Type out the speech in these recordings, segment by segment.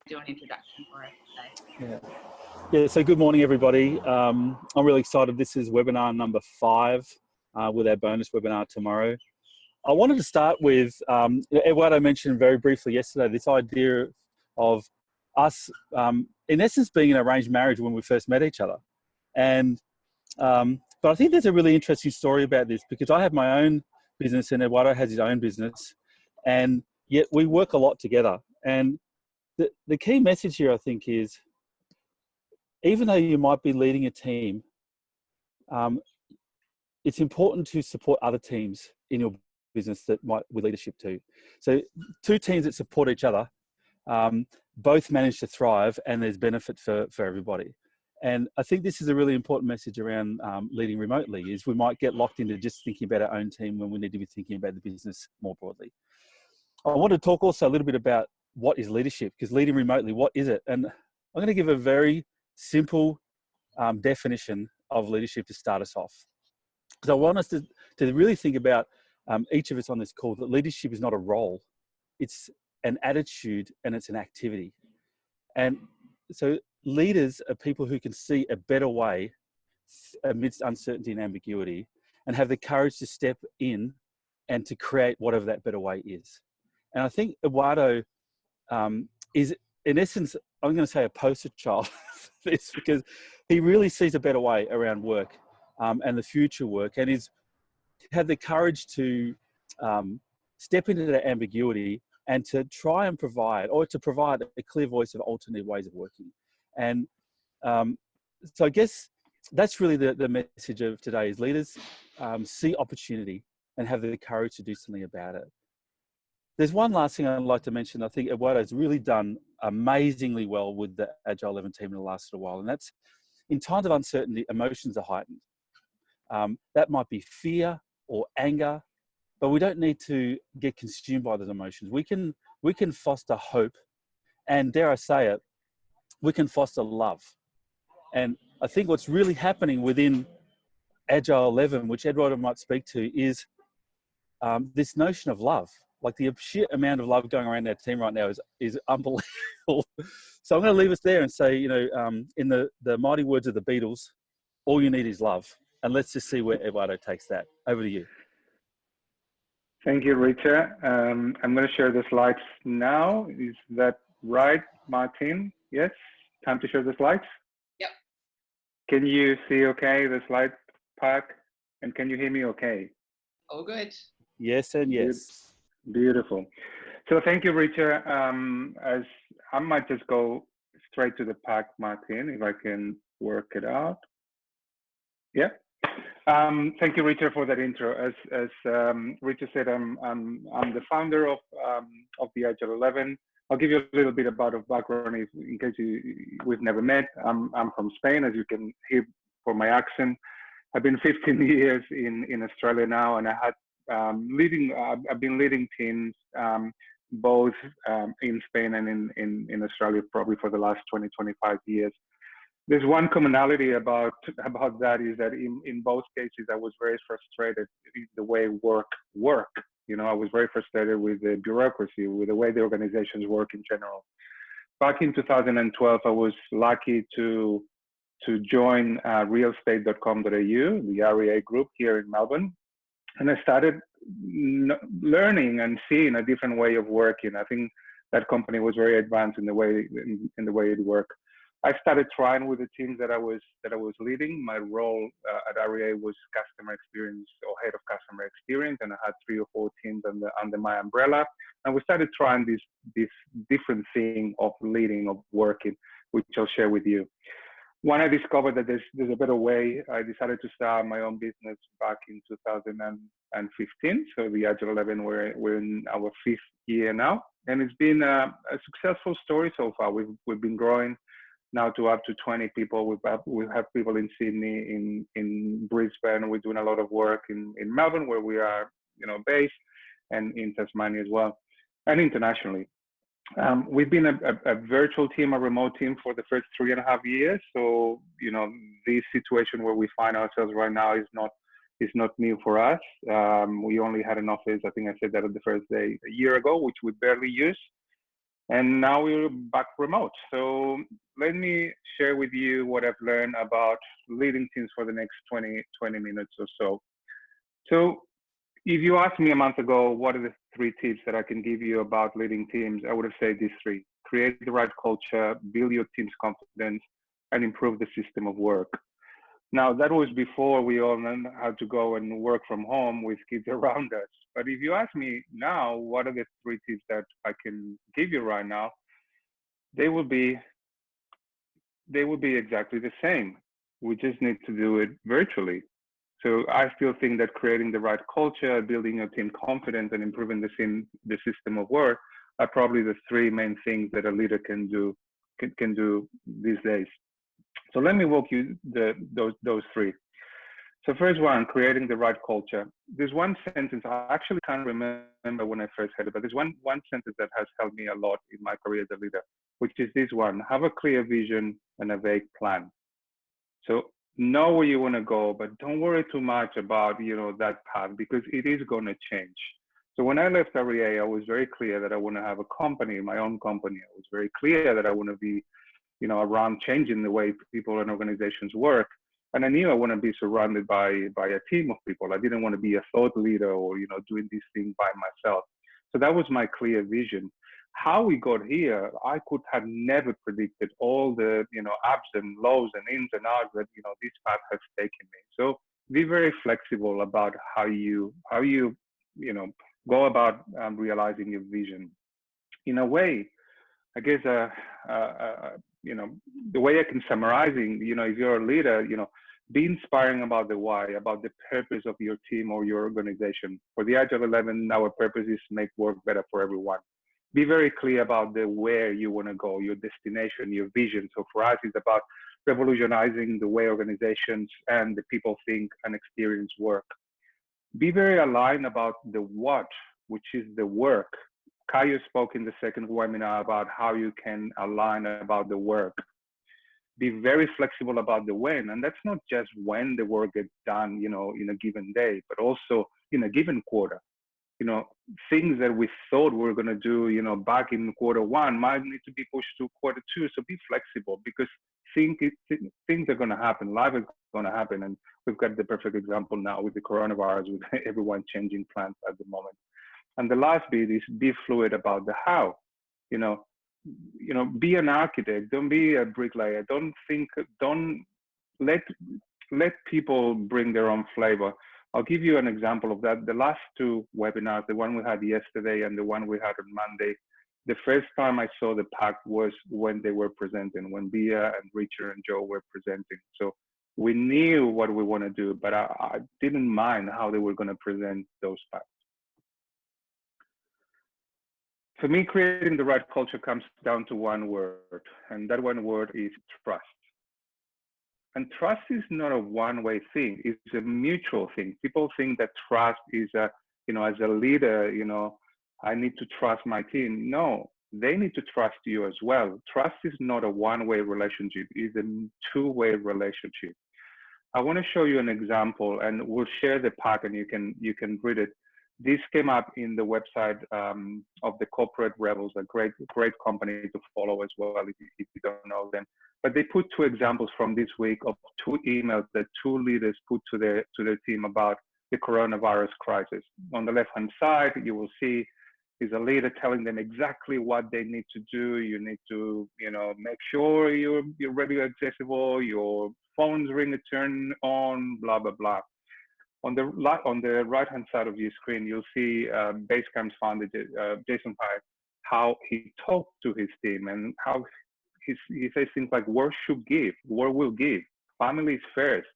Do an introduction for us today. Yeah. So good morning, everybody. I'm really excited. This is webinar number 5 with our bonus webinar tomorrow. I wanted to start with, Eduardo mentioned very briefly yesterday, this idea of us, in essence, being an arranged marriage when we first met each other. And, but I think there's a really interesting story about this, because I have my own business and Eduardo has his own business, and yet we work a lot together. And the key message here, I think, is even though you might be leading a team, it's important to support other teams in your business that might with leadership too. So 2 teams that support each other, both manage to thrive, and there's benefit for everybody. And I think this is a really important message around leading remotely, is we might get locked into just thinking about our own team when we need to be thinking about the business more broadly. I want to talk also a little bit about what is leadership, because leading remotely, what is it? And I'm going to give a very simple definition of leadership to start us off. Because I want us to really think about, each of us on this call, that leadership is not a role, it's an attitude and it's an activity. And so leaders are people who can see a better way amidst uncertainty and ambiguity, and have the courage to step in and to create whatever that better way is. And I think Eduardo is, in essence, I'm going to say a poster child for this, because he really sees a better way around work and the future work, and he's had the courage to step into that ambiguity and to try and provide a clear voice of alternate ways of working. And so I guess that's really the message of today, is leaders see opportunity and have the courage to do something about it. There's one last thing I'd like to mention. I think Eduardo's really done amazingly well with the Agile 11 team in the last little while, and that's in times of uncertainty, emotions are heightened. That might be fear or anger, but we don't need to get consumed by those emotions. We can foster hope, and dare I say it, we can foster love. And I think what's really happening within Agile 11, which Eduardo might speak to, is this notion of love. Like, the sheer amount of love going around our team right now is unbelievable. So I'm going to leave us there and say, in the mighty words of the Beatles, all you need is love. And let's just see where Eduardo takes that. Over to you. Thank you, Richard. I'm going to share the slides now. Is that right, Martin? Yes? Time to share the slides? Yep. Can you see okay the slide pack? And can you hear me okay? All good. Yes and yes. Beautiful. So thank you, Richard. As I might just go straight to the pack, Martin, if I can work it out. Yeah. Thank you, Richard, for that intro. As Richard said, I'm the founder of the Agile 11. I'll give you a little bit about of background in case we've never met. I'm from Spain, as you can hear from my accent. I've been 15 years in Australia now, and I've been leading teams both in Spain and in Australia probably for the last 20-25 years. There's one commonality about that, is that in both cases I was very frustrated with the way work. I was very frustrated with the bureaucracy, with the way the organizations work in general. Back in 2012, I was lucky to join realestate.com.au, the REA group here in Melbourne. And I started learning and seeing a different way of working. I think that company was very advanced in the way it worked. I started trying with the teams that I was leading. My role at REA was customer experience, or head of customer experience, and I had 3 or 4 teams under my umbrella. And we started trying this different thing of leading, of working, which I'll share with you. When I discovered that there's a better way, I decided to start my own business back in 2015. So the Agile 11, we're in our 5th year now, and it's been a successful story so far. We've been growing now to up to 20 people. We have people in Sydney, in Brisbane. We're doing a lot of work in Melbourne, where we are based, and in Tasmania as well, and internationally. We've been a virtual team, a remote team for the first 3.5 years. So, this situation where we find ourselves right now is is not new for us. We only had an office, I think I said that on the first day a year ago, which we barely use. And now we're back remote. So let me share with you what I've learned about leading teams for the next 20 minutes or so. So if you asked me a month ago, what are the 3 tips that I can give you about leading teams, I would have said these 3. Create the right culture, build your team's confidence, and improve the system of work. Now, that was before we all learned how to go and work from home with kids around us. But if you ask me now, what are the 3 tips that I can give you right now, they will be exactly the same. We just need to do it virtually. So I still think that creating the right culture, building your team confidence, and improving the system of work are probably the 3 main things that a leader can do these days. So let me walk you those 3. So first one, creating the right culture. There's one sentence, I actually can't remember when I first heard it, but there's one sentence that has helped me a lot in my career as a leader, which is this one: have a clear vision and a vague plan. So know where you want to go, but don't worry too much about, that path, because it is going to change. So when I left REA, I was very clear that I want to have a company, my own company. I was very clear that I want to be, around changing the way people and organizations work. And I knew I want to be surrounded by a team of people. I didn't want to be a thought leader or, doing this thing by myself. So that was my clear vision. How we got here, I could have never predicted all the, ups and lows and ins and outs that, this path has taken me. So be very flexible about how you go about realizing your vision. In a way, I guess, the way I can summarizing, if you're a leader, be inspiring about the why, about the purpose of your team or your organization. For the Agile 11, our purpose is to make work better for everyone. Be very clear about the where you want to go, your destination, your vision. So for us, it's about revolutionizing the way organizations and the people think and experience work. Be very aligned about the what, which is the work. Kayo spoke in the second webinar about how you can align about the work. Be very flexible about the when, and that's not just when the work gets done, in a given day, but also in a given quarter. Things that we thought we were going to do, back in Q1 might need to be pushed to Q2. So be flexible, because things are going to happen. Life is going to happen, and we've got the perfect example now with the coronavirus, with everyone changing plans at the moment. And the last bit is be fluid about the how. Be an architect. Don't be a bricklayer. Don't let people bring their own flavor. I'll give you an example of that. The last 2 webinars, the one we had yesterday and the one we had on Monday, the first time I saw the pack was when they were presenting, when Bia and Richard and Joe were presenting. So we knew what we want to do, but I didn't mind how they were going to present those packs. For me, creating the right culture comes down to one word, and that one word is trust. And trust is not a one-way thing. It's a mutual thing. People think that trust is as a leader, I need to trust my team. No, they need to trust you as well. Trust is not a one-way relationship. It's a two-way relationship. I want to show you an example, and we'll share the pack, and you can read it. This came up in the website of the Corporate Rebels, a great company to follow as well if you don't know them. But they put 2 examples from this week of 2 emails that 2 leaders put to their team about the coronavirus crisis. On the left-hand side, you will see is a leader telling them exactly what they need to do. You need to, make sure you're readily accessible, your phones ring and turn on, blah, blah, blah. On the right-hand side of your screen, you'll see Basecamp's founder, Jason Pye, how he talked to his team and how he says things like, work should give, work will give, family is first,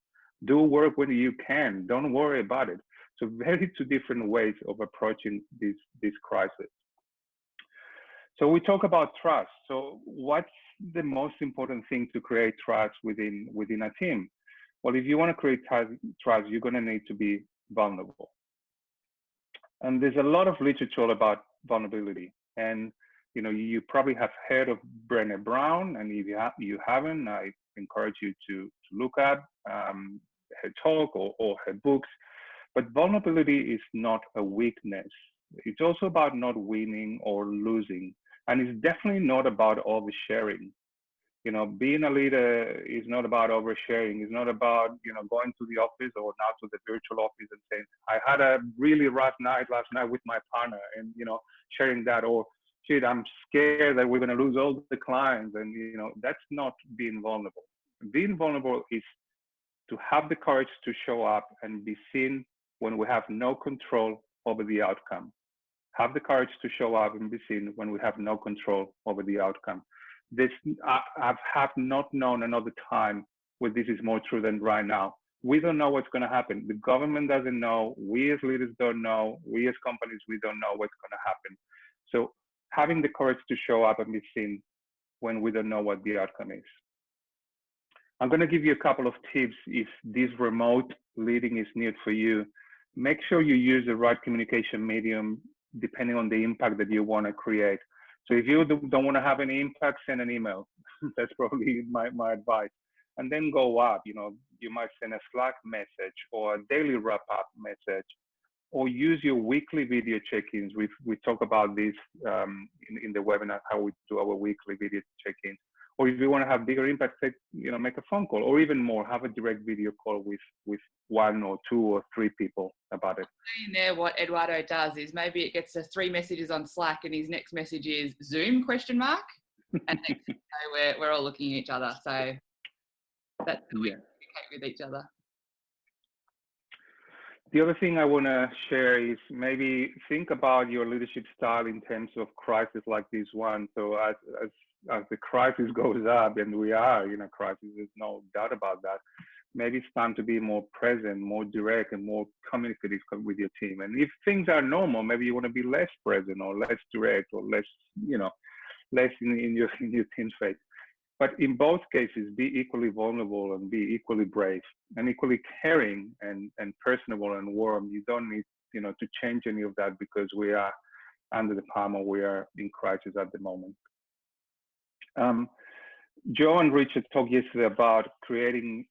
do work when you can, don't worry about it. So very 2 different ways of approaching this crisis. So we talk about trust. So what's the most important thing to create trust within a team? Well, if you want to create trust, you're going to need to be vulnerable. And there's a lot of literature about vulnerability. And you probably have heard of Brené Brown, and if you haven't, I encourage you to look at her talk or her books. But vulnerability is not a weakness. It's also about not winning or losing. And it's definitely not about oversharing. You know, being a leader is not about oversharing. It's not about, you know, going to the office or now to the virtual office and saying, I had a really rough night last night with my partner, and, you know, sharing that, or shit, I'm scared that we're going to lose all the clients. And, you know, that's not being vulnerable. Being vulnerable is to have the courage to show up and be seen when we have no control over the outcome. Have the courage to show up and be seen when we have no control over the outcome. I have not known another time where this is more true than right now. We don't know what's going to happen. The government doesn't know. We as leaders don't know. We as companies, we don't know what's going to happen. So having the courage to show up and be seen when we don't know what the outcome is. I'm going to give you a couple of tips if this remote leading is new for you. Make sure you use the right communication medium depending on the impact that you want to create. So if you don't want to have any impact, send an email. That's probably my advice. And then go up. You know, you might send a Slack message or a daily wrap-up message, or use your weekly video check-ins. We talk about this in the webinar, how we do our weekly video check-ins. Or if you want to have bigger impact, make a phone call, or even more, have a direct video call with 1 or 2 or 3 people about it. In there, what Eduardo does is maybe it gets to 3 messages on Slack, and his next message is Zoom ? And next thing you know, we're all looking at each other. So that's how we communicate with each other. The other thing I want to share is maybe think about your leadership style in terms of crisis like this one. So as the crisis goes up, and we are in a crisis, there's no doubt about that, maybe it's time to be more present, more direct, and more communicative with your team. And if things are normal, maybe you want to be less present or less direct or less, less in your team's face. But in both cases, be equally vulnerable and be equally brave and equally caring and personable and warm. You don't need, to change any of that because we are under the palm, or we are in crisis at the moment. Joe and Richard talked yesterday about creating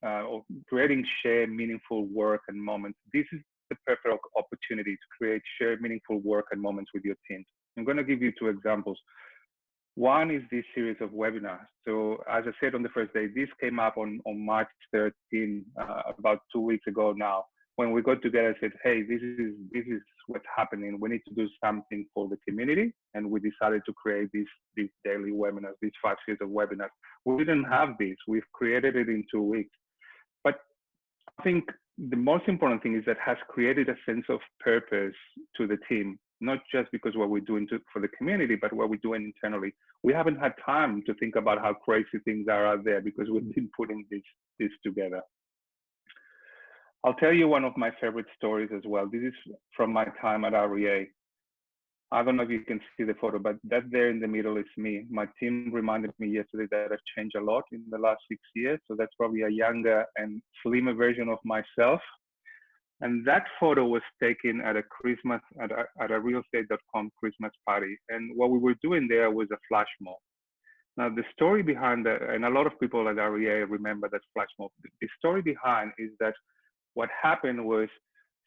shared meaningful work and moments. This is the perfect opportunity to create shared meaningful work and moments with your teams. I'm going to give you 2 examples. One is this series of webinars. So as I said on the first day, this came up on March 13, about 2 weeks ago now, when we got together and said, hey, this is what's happening. We need to do something for the community. And we decided to create these daily webinars, these 5 series of webinars. We didn't have this. We've created it in 2 weeks. But I think the most important thing is that has created a sense of purpose to the team, not just because what we're doing for the community, but what we're doing internally. We haven't had time to think about how crazy things are out there because we've been putting this together. I'll tell you one of my favorite stories as well. This is from my time at REA. I don't know if you can see the photo, but that there in the middle is me. My team reminded me yesterday that I've changed a lot in the last 6 years. So that's probably a younger and slimmer version of myself. And that photo was taken at a Christmas, at a realestate.com Christmas party. And what we were doing there was a flash mob. Now, the story behind that, and a lot of people at REA remember that flash mob. The story behind is that what happened was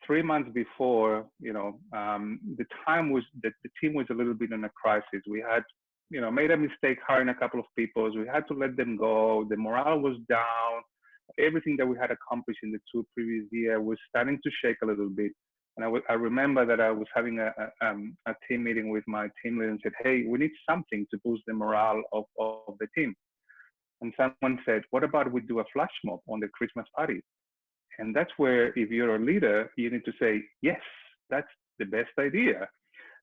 3 months before, the time was that the team was a little bit in a crisis. We had, made a mistake hiring a couple of people. So we had to let them go. The morale was down. Everything that we had accomplished in the 2 previous years was starting to shake a little bit. And I remember that I was having a team meeting with my team leader and said, hey, we need something to boost the morale of the team. And someone said, what about we do a flash mob on the Christmas party? And that's where, if you're a leader, you need to say, yes, that's the best idea.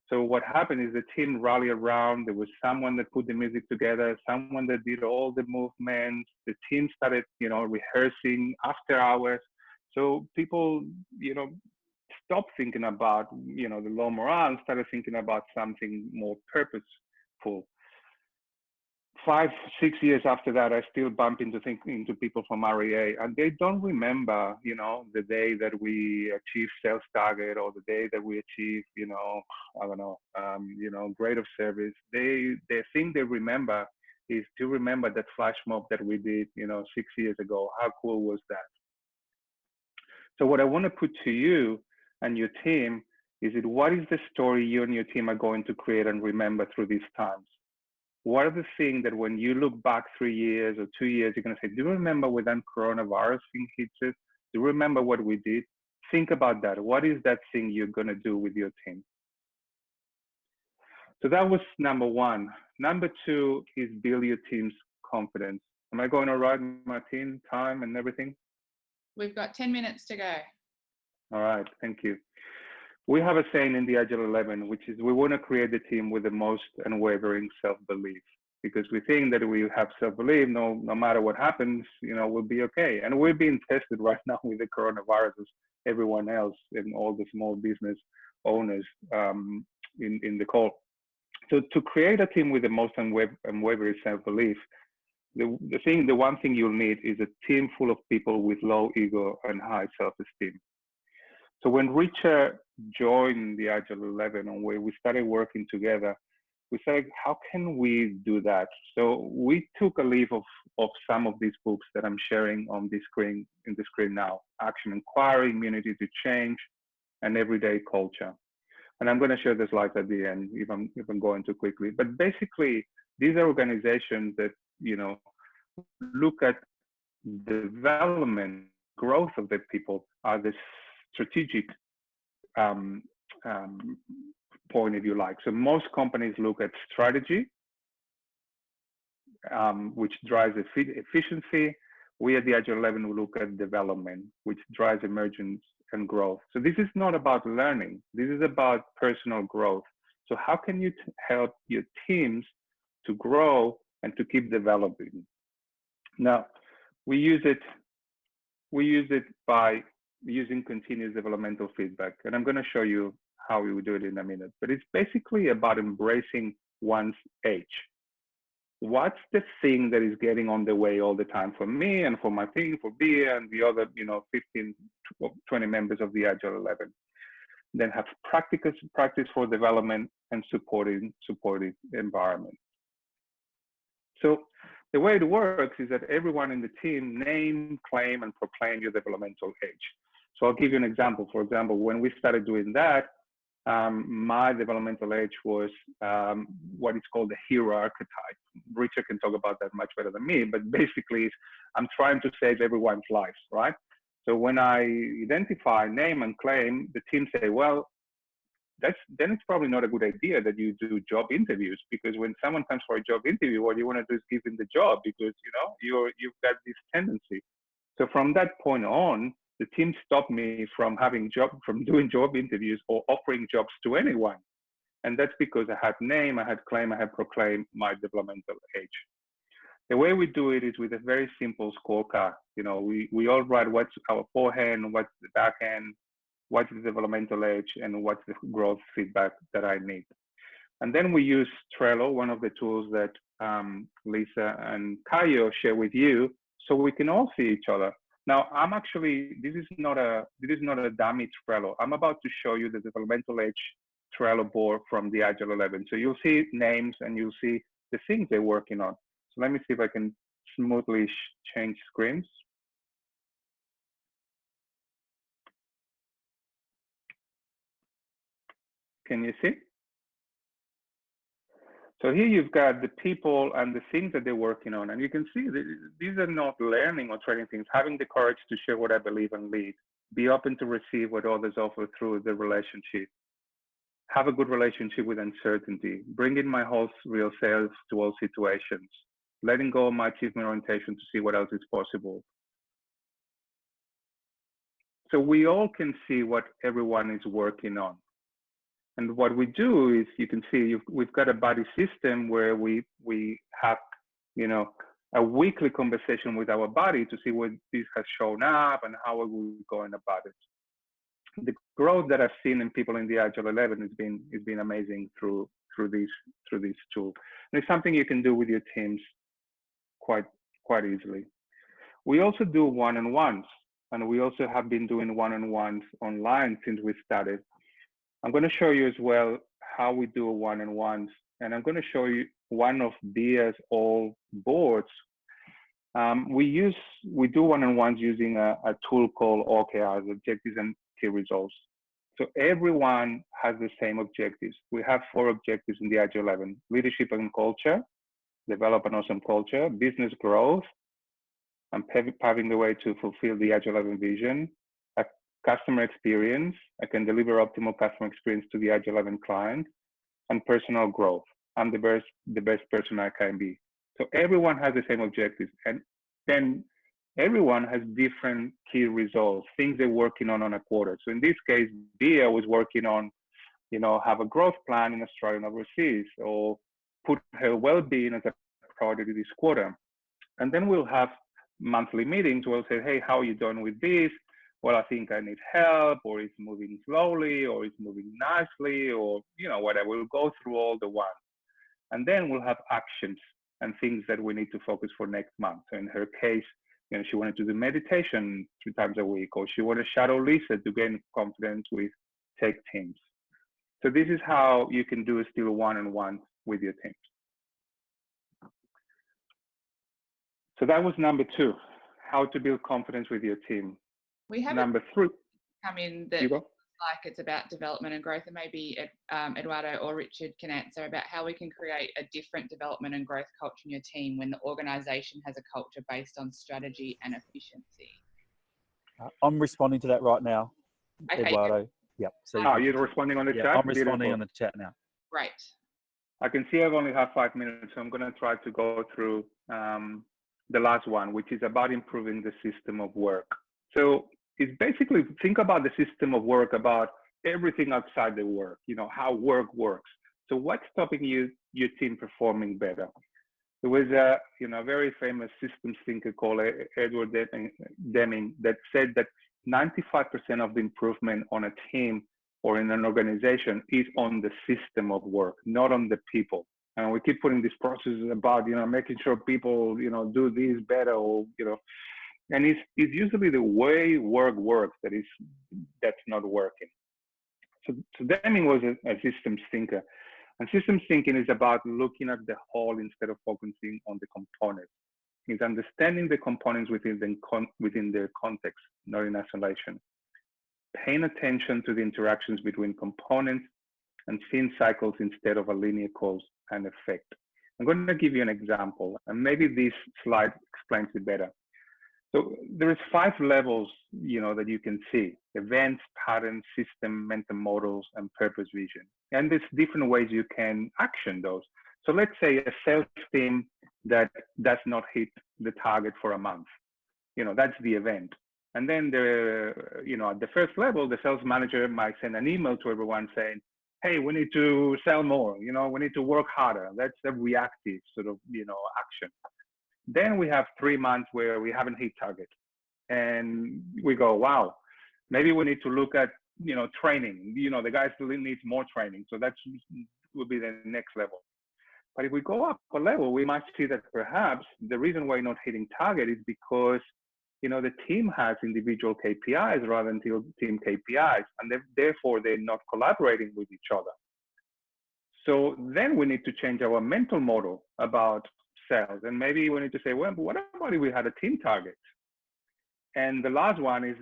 So what happened is the team rallied around. There was someone that put the music together, someone that did all the movements. The team started, rehearsing after hours. So people, stopped thinking about, the low morale and started thinking about something more purposeful. 5, 6 years after that, I still bump into people from REA, and they don't remember, the day that we achieved sales target or the day that we achieved, grade of service. The thing they remember is to remember that flash mob that we did, 6 years ago. How cool was that? So what I want to put to you and your team is it what is the story you and your team are going to create and remember through these times? What are the things that when you look back 3 years or 2 years, you're going to say, do you remember when that coronavirus thing hits us? Do you remember what we did? Think about that. What is that thing you're going to do with your team? So that was number one. Number two is build your team's confidence. Am I going all right, Martin? Time and everything? We've got 10 minutes to go. All right, thank you. We have a saying in the Agile 11, which is we want to create a team with the most unwavering self-belief, because we think that we have self-belief, no matter what happens, we'll be okay. And we're being tested right now with the coronavirus, as everyone else and all the small business owners in the call. So to create a team with the most unwavering self-belief, the one thing you'll need is a team full of people with low ego and high self-esteem. So when Richard joined the Agile 11 and where we started working together, we said, how can we do that? So we took a leaf of some of these books that I'm sharing on the screen now: Action Inquiry, Immunity to Change, and Everyday Culture. And I'm going to share the slides at the end if I'm going too quickly. But basically, these are organizations that look at development, growth of the people are the strategic point, if you like. So most companies look at strategy, which drives efficiency. We at the Agile 11 will look at development, which drives emergence and growth. So this is not about learning. This is about personal growth. So how can you help your teams to grow and to keep developing? Now, we use it by using continuous developmental feedback. And I'm going to show you how we would do it in a minute. But it's basically about embracing one's age. What's the thing that is getting on the way all the time for me and for my team, for Bia and the other 15, 20 members of the Agile 11? Then have practice for development and supportive environment. So the way it works is that everyone in the team name, claim, and proclaim your developmental age. So I'll give you an example. For example, when we started doing that, my developmental age was what is called the hero archetype. Richard can talk about that much better than me, but basically I'm trying to save everyone's lives, right? So when I identify, name, and claim, the team say, well, then it's probably not a good idea that you do job interviews, because when someone comes for a job interview, what you want to do is give them the job, because you've got this tendency. So from that point on, the team stopped me from doing job interviews or offering jobs to anyone. And that's because I had name, I had claim, I had proclaimed my developmental age. The way we do it is with a very simple scorecard. We all write what's our forehand, what's the backhand, what's the developmental age, and what's the growth feedback that I need. And then we use Trello, one of the tools that Lisa and Kayo share with you, so we can all see each other. Now, this is not a dummy Trello. I'm about to show you the developmental age Trello board from the Agile 11. So you'll see names and you'll see the things they're working on. So let me see if I can smoothly change screens. Can you see? So here you've got the people and the things that they're working on. And you can see that these are not learning or training things. Having the courage to share what I believe and lead. Be open to receive what others offer through the relationship. Have a good relationship with uncertainty. Bring in my whole real self to all situations. Letting go of my achievement orientation to see what else is possible. So we all can see what everyone is working on. And what we do is, you can see we've got a buddy system where we have, a weekly conversation with our buddy to see what this has shown up and how are we going about it. The growth that I've seen in people in the Agile 11 has been amazing through this tool. And it's something you can do with your teams quite easily. We also do one-on-ones, and we also have been doing one-on-ones online since we started. I'm going to show you as well how we do one-on-ones, and I'm going to show you one of Bia's old boards. We do one-on-ones using a tool called OKRs, Objectives and Key Results. So everyone has the same objectives. We have 4 objectives in the Agile 11: leadership and culture, develop an awesome culture, business growth, and paving the way to fulfill the Agile 11 vision, a customer experience, I can deliver optimal customer experience to the Agile 11 client, and personal growth. I'm the best person I can be. So everyone has the same objectives, and then everyone has different key results, things they're working on a quarter. So in this case, Dia was working on, have a growth plan in Australia and overseas, or put her well-being as a priority this quarter. And then we'll have monthly meetings where we'll say, hey, how are you doing with this? Well, I think I need help, or it's moving slowly, or it's moving nicely, or, whatever. We'll go through all the ones. And then we'll have actions and things that we need to focus for next month. So in her case, she wanted to do meditation 3 times a week, or she wanted to shadow Lisa to gain confidence with tech teams. So this is how you can do still one-on-one with your teams. So that was number 2, how to build confidence with your team. We have number 3. Come in that like it's about development and growth, and maybe Eduardo or Richard can answer about how we can create a different development and growth culture in your team when the organisation has a culture based on strategy and efficiency. I'm responding to that right now, okay. Eduardo. Yep. So you're responding on the chat? I'm responding on the chat now. Great. I can see I've only have 5 minutes, so I'm going to try to go through the last one, which is about improving the system of work. So it's basically, think about the system of work, about everything outside the work, how work works. So what's stopping your team performing better? There was a very famous systems thinker called Edward Deming that said that 95% of the improvement on a team or in an organization is on the system of work, not on the people. And we keep putting these processes about, making sure people, do this better, or, and it's usually the way work works that's not working. So Deming was a systems thinker. And systems thinking is about looking at the whole instead of focusing on the components. It's understanding the components within their context, not in isolation. Paying attention to the interactions between components and seeing cycles instead of a linear cause and effect. I'm going to give you an example, and maybe this slide explains it better. So there is 5 levels, that you can see: events, patterns, system, mental models, and purpose vision. And there's different ways you can action those. So let's say a sales team that does not hit the target for a month, that's the event. And then at the first level, the sales manager might send an email to everyone saying, hey, we need to sell more, we need to work harder. That's a reactive sort of, action. Then we have 3 months where we haven't hit target, and we go, wow, maybe we need to look at, training. The guy still needs more training. So that will be the next level. But if we go up a level, we might see that perhaps the reason why not hitting target is because, the team has individual KPIs rather than team KPIs, and therefore they're not collaborating with each other. So then we need to change our mental model about sales. And maybe we need to say, well, what about if we had a team target? And the last one is,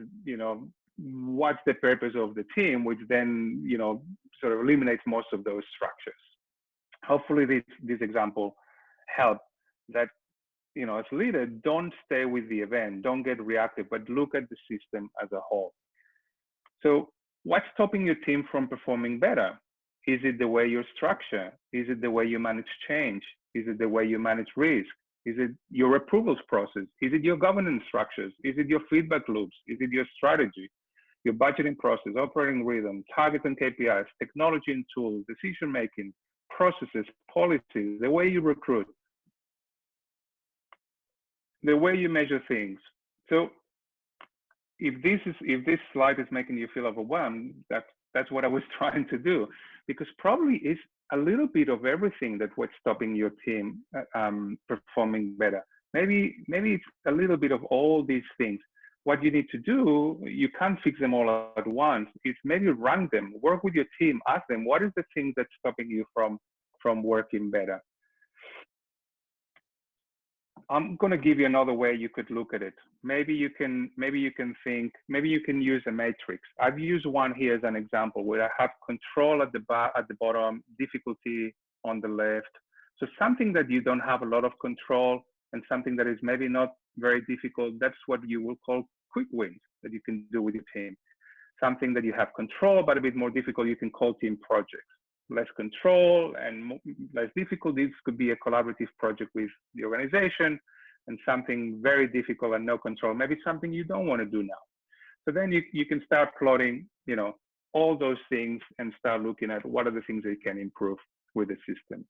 what's the purpose of the team, which then, sort of eliminates most of those structures. Hopefully this example helps that, as a leader, don't stay with the event, don't get reactive, but look at the system as a whole. So what's stopping your team from performing better? Is it the way you structure? Is it the way you manage change? Is it the way you manage risk? Is it your approvals process? Is it your governance structures? Is it your feedback loops? Is it your strategy, your budgeting process, operating rhythm, targets and KPIs, technology and tools, decision-making, processes, policies, the way you recruit, the way you measure things? So if this slide is making you feel overwhelmed, that's what I was trying to do, because probably it's a little bit of everything that what's stopping your team performing better. Maybe it's a little bit of all these things. What you need to do, you can't fix them all at once. It's maybe rank them, work with your team, ask them, what is the thing that's stopping you from working better? I'm going to give you another way you could look at it. Maybe you can use a matrix. I've used one here as an example where I have control at the bottom, difficulty on the left. So something that you don't have a lot of control and something that is maybe not very difficult, that's what you will call quick wins that you can do with your team. Something that you have control, but a bit more difficult, you can call team projects. Less control and less difficult, this could be a collaborative project with the organization, and something very difficult and no control, maybe something you don't want to do now. So then you can start plotting, all those things and start looking at what are the things that you can improve with the system.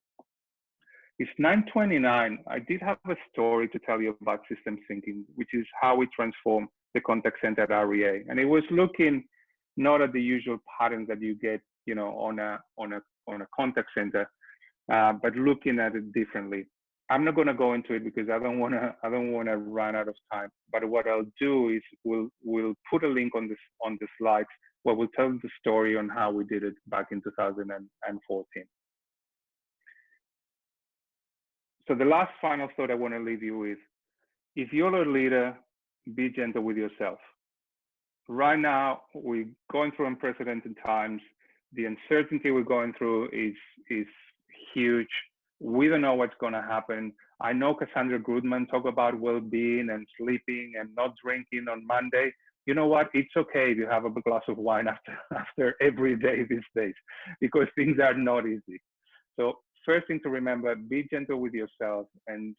It's 9:29. I did have a story to tell you about system thinking, which is how we transform the contact center at REA. And it was looking not at the usual patterns that you get, on a contact center, but looking at it differently. I'm not going to go into it because I don't want to run out of time. But what I'll do is we'll put a link on the slides where we'll tell the story on how we did it back in 2014. So the last final thought I want to leave you with: if you're a leader, be gentle with yourself. Right now, we're going through unprecedented times. The uncertainty we're going through is huge. We don't know what's going to happen. I know Cassandra Goodman talked about well-being and sleeping and not drinking on Monday. You know what? It's okay if you have a glass of wine after every day these days, because things are not easy. So first thing to remember, be gentle with yourself, and